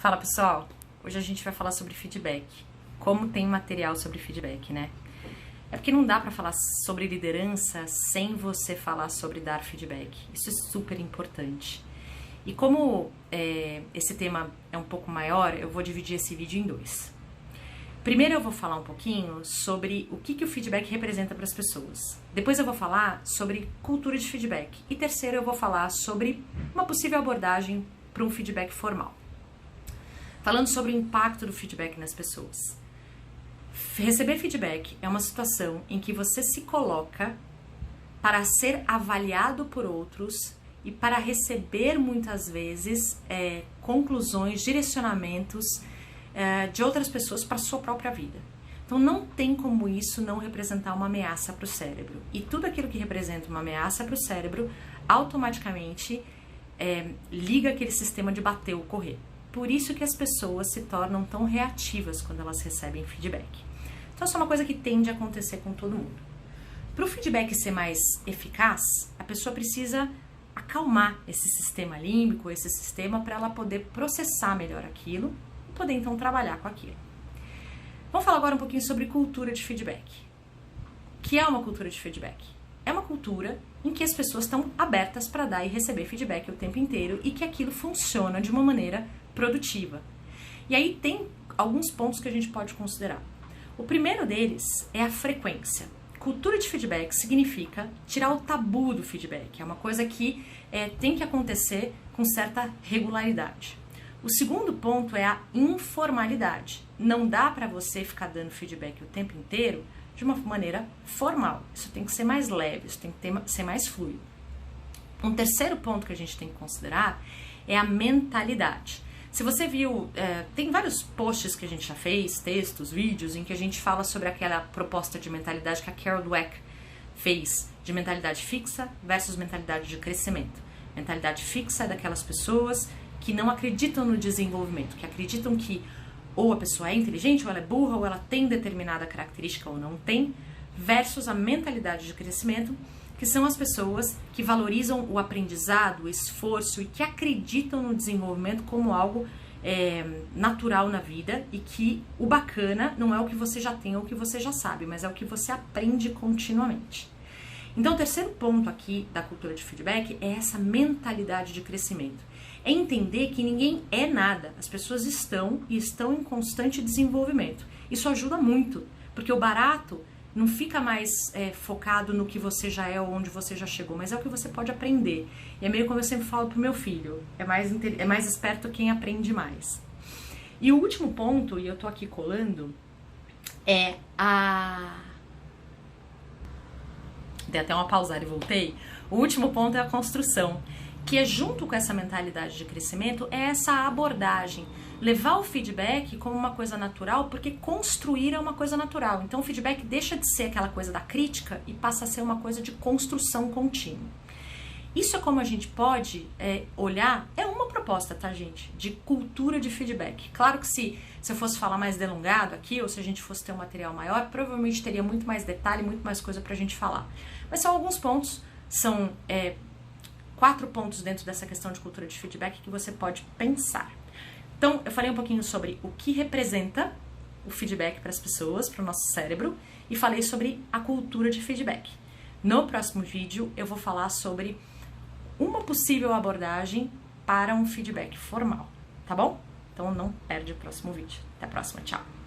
Fala pessoal, hoje a gente vai falar sobre feedback. Como tem material sobre feedback, né? É porque não dá pra falar sobre liderança sem você falar sobre dar feedback. Isso é super importante. E como esse tema é um pouco maior, eu vou dividir esse vídeo em dois. Primeiro eu vou falar um pouquinho sobre o que o feedback representa para as pessoas. Depois eu vou falar sobre cultura de feedback. E terceiro eu vou falar sobre uma possível abordagem para um feedback formal. Falando sobre o impacto do feedback nas pessoas. Receber feedback é uma situação em que você se coloca para ser avaliado por outros e para receber muitas vezes conclusões, direcionamentos de outras pessoas para a sua própria vida. Então não tem como isso não representar uma ameaça para o cérebro. E tudo aquilo que representa uma ameaça para o cérebro automaticamente liga aquele sistema de bater ou correr. Por isso que as pessoas se tornam tão reativas quando elas recebem feedback. Então isso é uma coisa que tende a acontecer com todo mundo. Para o feedback ser mais eficaz, a pessoa precisa acalmar esse sistema límbico, esse sistema, para ela poder processar melhor aquilo e poder então trabalhar com aquilo. Vamos falar agora um pouquinho sobre cultura de feedback. O que é uma cultura de feedback? É uma cultura em que as pessoas estão abertas para dar e receber feedback o tempo inteiro e que aquilo funciona de uma maneira produtiva. E aí tem alguns pontos que a gente pode considerar. O primeiro deles é a frequência. Cultura de feedback significa tirar o tabu do feedback. É uma coisa que tem que acontecer com certa regularidade. O segundo ponto é a informalidade. Não dá para você ficar dando feedback o tempo inteiro de uma maneira formal. Isso tem que ser mais leve, isso tem que ser mais fluido. Um terceiro ponto que a gente tem que considerar é a mentalidade. Se você viu, tem vários posts que a gente já fez, textos, vídeos, em que a gente fala sobre aquela proposta de mentalidade que a Carol Dweck fez, de mentalidade fixa versus mentalidade de crescimento. Mentalidade fixa é daquelas pessoas que não acreditam no desenvolvimento, que acreditam que ou a pessoa é inteligente, ou ela é burra, ou ela tem determinada característica ou não tem, versus a mentalidade de crescimento, que são as pessoas que valorizam o aprendizado, o esforço e que acreditam no desenvolvimento como algo natural na vida e que o bacana não é o que você já tem ou o que você já sabe, mas é o que você aprende continuamente. Então, o terceiro ponto aqui da cultura de feedback é essa mentalidade de crescimento. É entender que ninguém é nada, as pessoas estão em constante desenvolvimento. Isso ajuda muito, porque o barato não fica mais focado no que você já é ou onde você já chegou, mas é o que você pode aprender. E é meio como eu sempre falo pro meu filho, é mais esperto quem aprende mais. E o último ponto, e eu tô aqui colando, é a... Dei até uma pausada e voltei. O último ponto é a construção, que é junto com essa mentalidade de crescimento, é essa abordagem. Levar o feedback como uma coisa natural, porque construir é uma coisa natural. Então o feedback deixa de ser aquela coisa da crítica e passa a ser uma coisa de construção contínua. Isso é como a gente pode olhar, é uma proposta, tá gente, de cultura de feedback. Claro que se eu fosse falar mais delongado aqui, ou se a gente fosse ter um material maior, provavelmente teria muito mais detalhe, muito mais coisa pra gente falar. Mas são alguns pontos, são 4 pontos dentro dessa questão de cultura de feedback que você pode pensar. Então, eu falei um pouquinho sobre o que representa o feedback para as pessoas, para o nosso cérebro, e falei sobre a cultura de feedback. No próximo vídeo, eu vou falar sobre uma possível abordagem para um feedback formal, tá bom? Então, não perde o próximo vídeo. Até a próxima, tchau!